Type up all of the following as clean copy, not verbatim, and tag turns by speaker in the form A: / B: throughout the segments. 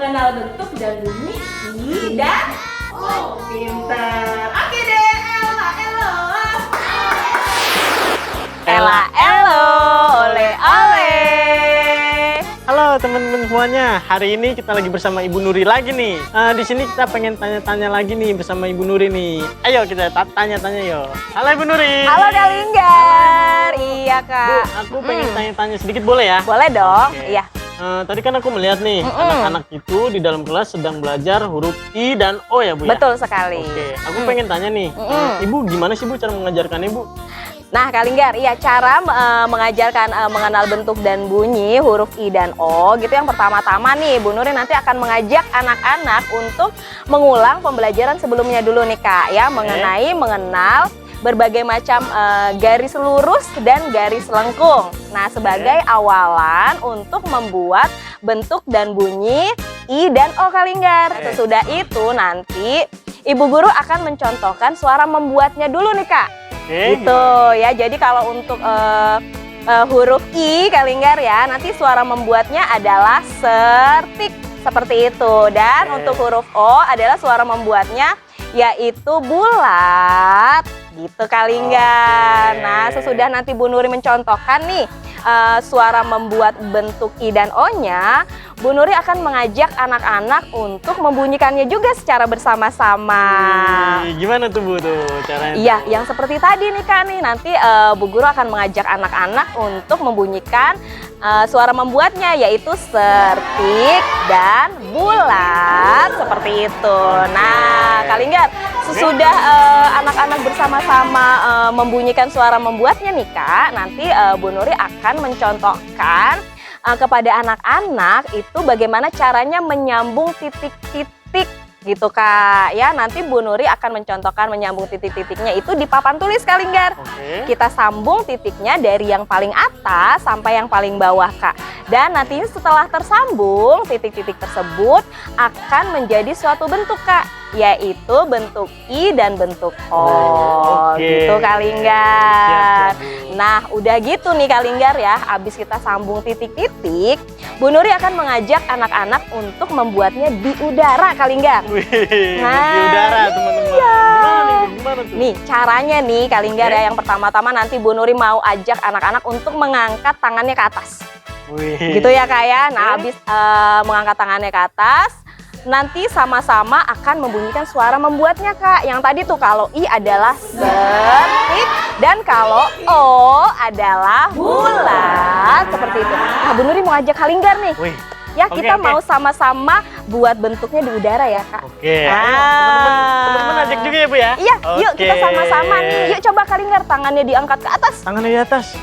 A: mengenal bentuk dan bunyi I dan O. Pinter. Oke deh, Ella, Ella.
B: Ella, elo, ole, ole.
C: Halo teman-teman semuanya, hari ini kita lagi bersama Ibu Nuri lagi nih. Di sini kita pengen tanya-tanya lagi nih bersama Ibu Nuri nih. Ayo kita tanya-tanya yuk. Halo Ibu Nuri.
B: Halo Kak Linggar. Iya
C: Bu,
B: Kak.
C: aku pengen tanya-tanya sedikit boleh ya?
B: Boleh dong.
C: Oke.
B: Iya.
C: Tadi kan aku melihat nih, anak-anak itu di dalam kelas sedang belajar huruf I dan O ya Bu ya?
B: Betul sekali.
C: Oke, aku pengen tanya nih, Ibu gimana sih Bu cara mengajarkannya Bu?
B: Nah Kak Linggar, iya cara mengajarkan mengenal bentuk dan bunyi huruf I dan O gitu. Yang pertama-tama nih Bu Nuri nanti akan mengajak anak-anak untuk mengulang pembelajaran sebelumnya dulu nih Kak ya, mengenai mengenal berbagai macam garis lurus dan garis lengkung. Nah sebagai awalan untuk membuat bentuk dan bunyi I dan O Kak Linggar. Sesudah itu nanti Ibu Guru akan mencontohkan suara membuatnya dulu nih Kak. Gitu ya, jadi kalau untuk huruf I Kak Linggar ya, nanti suara membuatnya adalah sertik seperti itu. Dan untuk huruf O adalah suara membuatnya yaitu bulat gitu Kak Linggar. Nah sesudah nanti Bu Nuri mencontohkan nih suara membuat bentuk I dan O-nya, Bu Nuri akan mengajak anak-anak untuk membunyikannya juga secara bersama-sama.
C: Gimana tuh Bu tuh caranya?
B: Iya, yang seperti tadi nih Kak nih, nanti Bu Guru akan mengajak anak-anak untuk membunyikan suara membuatnya yaitu sertik dan bulat seperti itu. Nah, Kak Linggar, sesudah anak-anak bersama-sama membunyikan suara membuatnya nih Kak, nanti Bu Nuri akan mencontohkan kepada anak-anak itu bagaimana caranya menyambung titik-titik gitu Kak ya. Nanti Bu Nuri akan mencontohkan menyambung titik-titiknya itu di papan tulis Kak Linggar. Kita sambung titiknya dari yang paling atas sampai yang paling bawah Kak. Dan nantinya setelah tersambung titik-titik tersebut akan menjadi suatu bentuk Kak, yaitu bentuk I dan bentuk O. Gitu Kak Linggar. Nah udah gitu nih Kak Linggar ya, abis kita sambung titik-titik, Bu Nuri akan mengajak anak-anak untuk membuatnya di udara Kak Linggar.
C: Nah, di udara teman-teman.
B: Iya.
C: Gimana tuh?
B: Nih caranya nih Kak Linggar ya, yang pertama-tama nanti Bu Nuri mau ajak anak-anak untuk mengangkat tangannya ke atas. Gitu ya Kak ya. Nah habis mengangkat tangannya ke atas, nanti sama-sama akan membunyikan suara membuatnya Kak. Yang tadi tuh kalau I adalah sertik dan kalau O adalah bulat seperti itu. Nah Bu Nuri mau ajak Kak Linggar nih. Ya kita mau sama-sama buat bentuknya di udara ya Kak.
C: Teman-teman ajak juga ya Bu ya?
B: Iya, yuk kita sama-sama nih. Yuk coba Kak Linggar tangannya diangkat ke atas.
C: Tangannya di atas.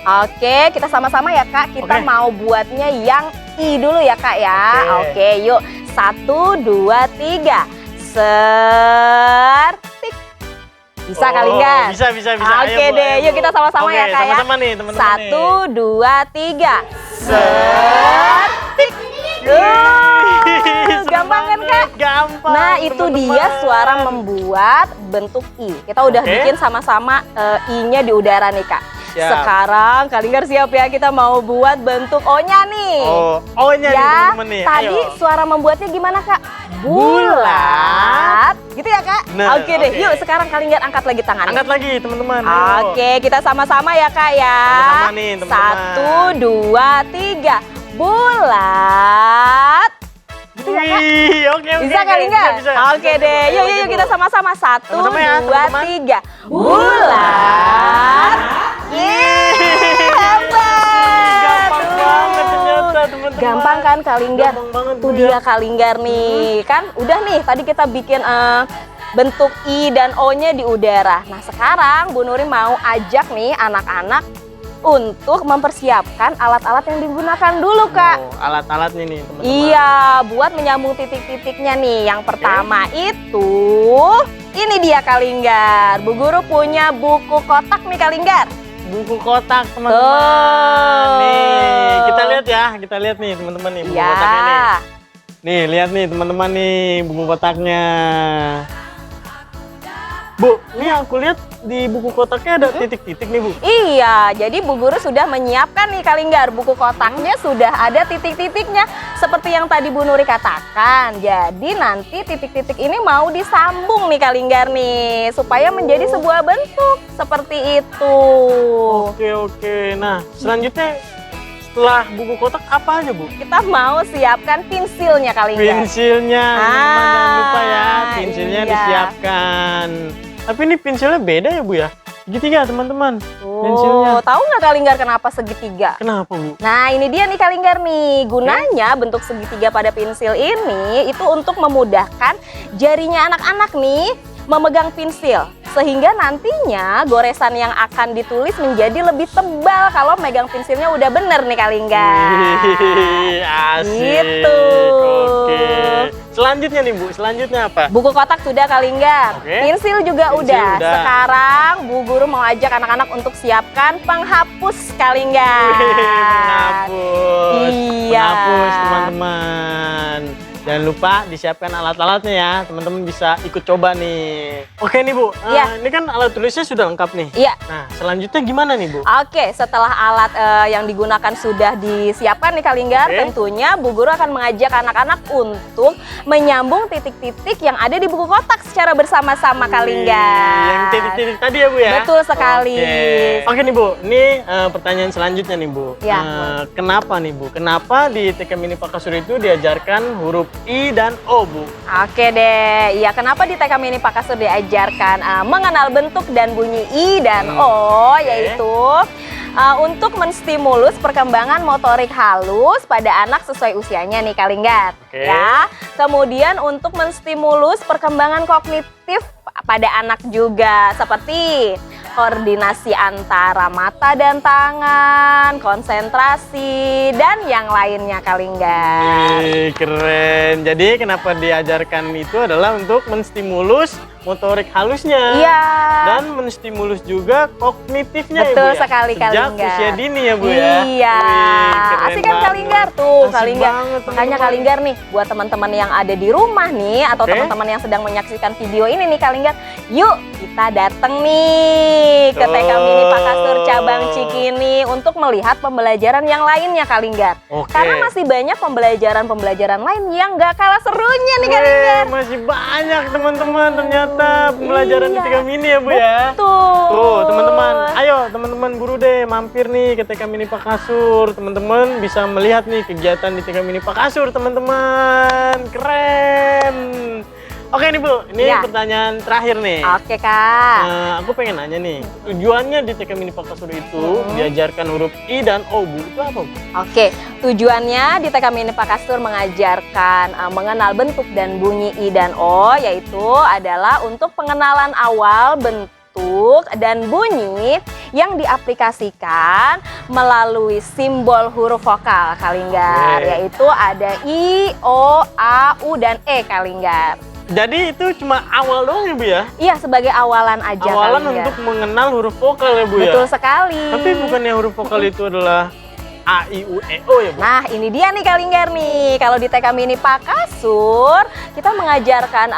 B: Oke, kita sama-sama ya Kak. Kita mau buatnya yang I dulu ya Kak ya. Oke, yuk. 1, 2, 3. Sertik. Bisa Kak Linggar?
C: Bisa.
B: Oke deh, yuk kita sama-sama ya Kak ya.
C: Sama-sama nih teman-teman.
B: 1, 2, 3. Sertik. Gampang kan Kak?
C: Gampang.
B: Nah itu dia suara membuat bentuk I. Kita udah bikin sama-sama I-nya di udara nih Kak.
C: Siap. Sekarang
B: Kak Linggar siap ya, kita mau buat bentuk O-nya nih.
C: O-nya
B: ya,
C: nih teman-teman nih.
B: Tadi suara membuatnya gimana Kak? Bulat. Gitu ya Kak?
C: Nah,
B: oke deh, yuk sekarang Kak Linggar angkat lagi tangannya.
C: Angkat lagi teman-teman.
B: Oke, kita sama-sama ya Kak ya.
C: Sama-sama nih teman-teman.
B: 1, 2, 3. Bulat. Gitu ya Kak?
C: Oke.
B: Bisa Kak Linggar? Oke deh, yuk kita sama-sama. 1, 2, 3. Bulat. Hebat.
C: Gampang banget ternyata teman-teman.
B: Gampang kan Kak Linggar?
C: Gampang banget,
B: Tuh dia Kak Linggar nih. Kan udah nih tadi kita bikin bentuk I dan O-nya di udara. Nah sekarang Bu Nuri mau ajak nih anak-anak untuk mempersiapkan alat-alat yang digunakan dulu Kak.
C: Alat-alatnya nih teman-teman.
B: Iya, buat menyambung titik-titiknya nih. Yang pertama itu, ini dia Kak Linggar. Bu Guru punya buku kotak nih Kak Linggar.
C: Buku kotak teman-teman. Nih, kita lihat nih teman-teman nih buku kotaknya nih. Nih, lihat nih teman-teman nih buku kotaknya. Bu, ini aku lihat di buku kotaknya ada titik-titik nih, Bu.
B: Iya, jadi Bu Guru sudah menyiapkan nih Kak Linggar. Buku kotaknya sudah ada titik-titiknya. seperti yang tadi Bu Nuri katakan, jadi nanti titik-titik ini mau disambung nih Kak Linggar nih, supaya menjadi sebuah bentuk seperti itu.
C: Oke. Nah, selanjutnya setelah buku kotak apa aja, Bu?
B: Kita mau siapkan pensilnya Kak Linggar.
C: Pensilnya, teman-teman jangan lupa ya, pensilnya
B: iya.
C: disiapkan. Tapi ini pensilnya beda ya, Bu ya? Segitiga, teman-teman.
B: Oh, tahu nggak Kak Linggar kenapa segitiga?
C: Kenapa, Bu?
B: Nah, ini dia nih Kak Linggar nih. Gunanya bentuk segitiga pada pensil ini itu untuk memudahkan jarinya anak-anak nih memegang pensil. Sehingga nantinya goresan yang akan ditulis menjadi lebih tebal kalau megang pensilnya udah bener nih Kak Linggar.
C: Wih, asik.
B: Gitu.
C: Oke. Selanjutnya nih, Bu. Selanjutnya apa?
B: Buku kotak sudah Kak Linggar.
C: Oke.
B: Pensil juga
C: Pensil
B: udah.
C: udah.
B: Sekarang Bu Guru mau ajak anak-anak untuk siapkan penghapus Kak Linggar.
C: Wih, penghapus.
B: Iya.
C: Penghapus, teman-teman. Jangan lupa disiapkan alat-alatnya ya. Teman-teman bisa ikut coba nih. Oke nih, Bu.
B: Iya.
C: Ini kan alat tulisnya sudah lengkap nih.
B: Iya.
C: Nah, selanjutnya gimana nih, Bu?
B: Oke, setelah alat yang digunakan sudah disiapkan nih Kak Linggar,
C: Oke.
B: tentunya Bu Guru akan mengajak anak-anak untuk menyambung titik-titik yang ada di buku kotak secara bersama-sama Kak Linggar.
C: Yang titik-titik tadi ya, Bu ya?
B: Betul sekali.
C: Oke nih, Bu. Ini pertanyaan selanjutnya nih, Bu.
B: Ya.
C: Kenapa nih, Bu? Kenapa di TK Mini Pakasur itu diajarkan huruf I dan O, Bu?
B: Oke deh, iya kenapa di TK Mini Pakasur diajarkan mengenal bentuk dan bunyi I dan O, yaitu untuk menstimulus perkembangan motorik halus pada anak sesuai usianya nih Kak Linggar.
C: Oke.
B: Ya, kemudian untuk menstimulus perkembangan kognitif pada anak juga seperti koordinasi antara mata dan tangan, konsentrasi, dan yang lainnya Kak Linggar.
C: Wih, keren. Jadi kenapa diajarkan itu adalah untuk menstimulus motorik halusnya.
B: Iya.
C: Dan menstimulus juga kognitifnya
B: Betul
C: ya, Bu ya?
B: sekali Kak
C: Sejak
B: Linggar.
C: usia dini ya, Bu ya?
B: Iya.
C: Wih, keren
B: Asik kan Kak
C: banget.
B: Linggar tuh, Kak
C: Asik
B: Linggar.
C: banget,
B: Makanya
C: teman-teman.
B: Kak Linggar nih, buat teman-teman yang ada di rumah nih atau
C: Oke.
B: teman-teman yang sedang menyaksikan video ini nih Kak Linggar, yuk kita datang nih ke TK Mini Pakasur cabang Cikini untuk melihat pembelajaran yang lainnya Kak Linggar.
C: Oke.
B: Karena masih banyak pembelajaran-pembelajaran lain yang gak kalah serunya nih Kak
C: Wih,
B: Linggar.
C: masih banyak teman-teman ternyata pembelajaran di
B: Iya.
C: TK Mini ya, Bu ya?
B: Betul.
C: Tuh, teman-teman, ayo teman-teman guru deh mampir nih ke TK Mini Pakasur. Teman-teman bisa melihat nih kegiatan di TK Mini Pakasur, teman-teman. Keren. Oke nih, Bu, ini
B: Ya.
C: pertanyaan terakhir nih.
B: Oke Kak.
C: Aku pengen nanya nih, tujuannya di TK Mini Pakasur itu diajarkan huruf I dan O, Bu. Itu apa, Bu?
B: Oke, tujuannya di TK Mini Pakasur mengajarkan mengenal bentuk dan bunyi I dan O, yaitu adalah untuk pengenalan awal bentuk dan bunyi yang diaplikasikan melalui simbol huruf vokal Kak Linggar,
C: Oke.
B: yaitu ada I, O, A, U, dan E Kak Linggar.
C: Jadi itu cuma awal doang ya, Bu ya?
B: Iya, sebagai awalan aja Kak
C: Awalan
B: Linggar.
C: untuk mengenal huruf vokal ya, Bu ya?
B: Betul sekali.
C: Tapi bukannya huruf vokal itu adalah A, I, U, E, O ya, Bu?
B: Nah, ini dia nih Kak Linggar nih. Kalau di TK Mini Pakasur, kita mengajarkan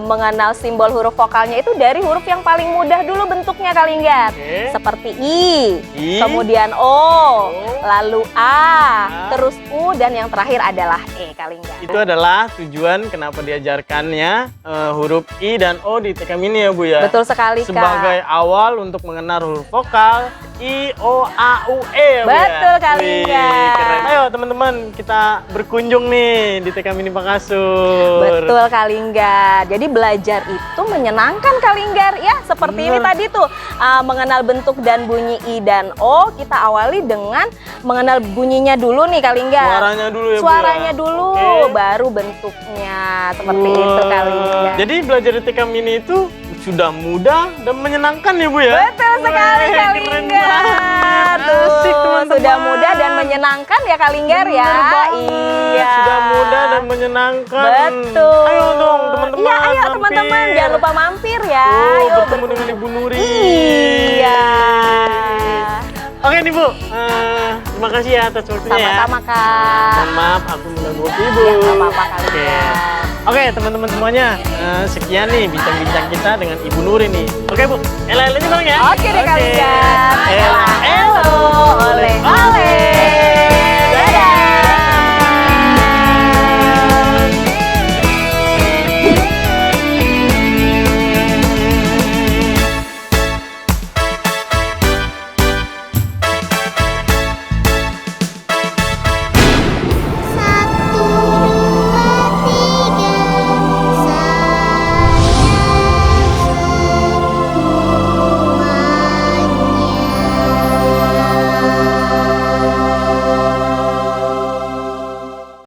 B: mengenal simbol huruf vokalnya itu dari huruf yang paling mudah dulu bentuknya Kak Linggar.
C: Oke.
B: Seperti I,
C: I,
B: kemudian O, lalu A, terus U, dan yang terakhir adalah E Kak Linggar.
C: Itu adalah tujuan kenapa diajarkannya huruf I dan O di TK Mini ya, Bu ya?
B: Betul sekali Kak.
C: Sebagai awal untuk mengenal huruf vokal I, O, A, U, E ya, Bu ya?
B: Betul, Kak
C: Wih,
B: Linggar.
C: keren. Ayo teman-teman, kita berkunjung nih di TK Mini Pakasur.
B: Betul Kak Linggar. Jadi belajar itu menyenangkan Kak Linggar ya. Seperti ini
C: Bener.
B: tadi tuh mengenal bentuk dan bunyi I dan O. Kita awali dengan mengenal bunyinya dulu nih Kak Linggar.
C: Suaranya dulu ya, Bu ya?
B: Suaranya dulu,
C: Oke.
B: baru bentuknya. Seperti itu Kak Linggar.
C: Jadi belajar di TK Mini itu sudah mudah dan menyenangkan ya, Bu ya?
B: Betul sekali
C: Wih,
B: Kak
C: keren
B: Linggar.
C: banget.
B: Tuh,
C: Asik, teman-teman.
B: sudah mudah dan menyenangkan ya Kak Linggar ya.
C: Bener banget.
B: Iya.
C: Sudah mudah dan menyenangkan.
B: Betul.
C: Ayo dong teman-teman.
B: Iya, ayo
C: mampir.
B: teman-teman, jangan lupa mampir ya.
C: Tuh,
B: Ayo
C: bertemu dengan Ibu Nuri.
B: Iya.
C: Oke nih, Bu. Terima kasih ya atas waktunya ya.
B: Sama-sama Kak.
C: Mohon maaf aku mengganggu waktu Ibu.
B: Ya, nggak apa-apa Kak
C: Oke.
B: Linggar.
C: Oke, teman-teman semuanya. Sekian nih bincang-bincang kita dengan Ibu Nuri nih. Oke, Bu. Ela-elanya bareng ya.
B: Oke deh Kak Linggar.
C: Ela,
B: Elo, ole, ole.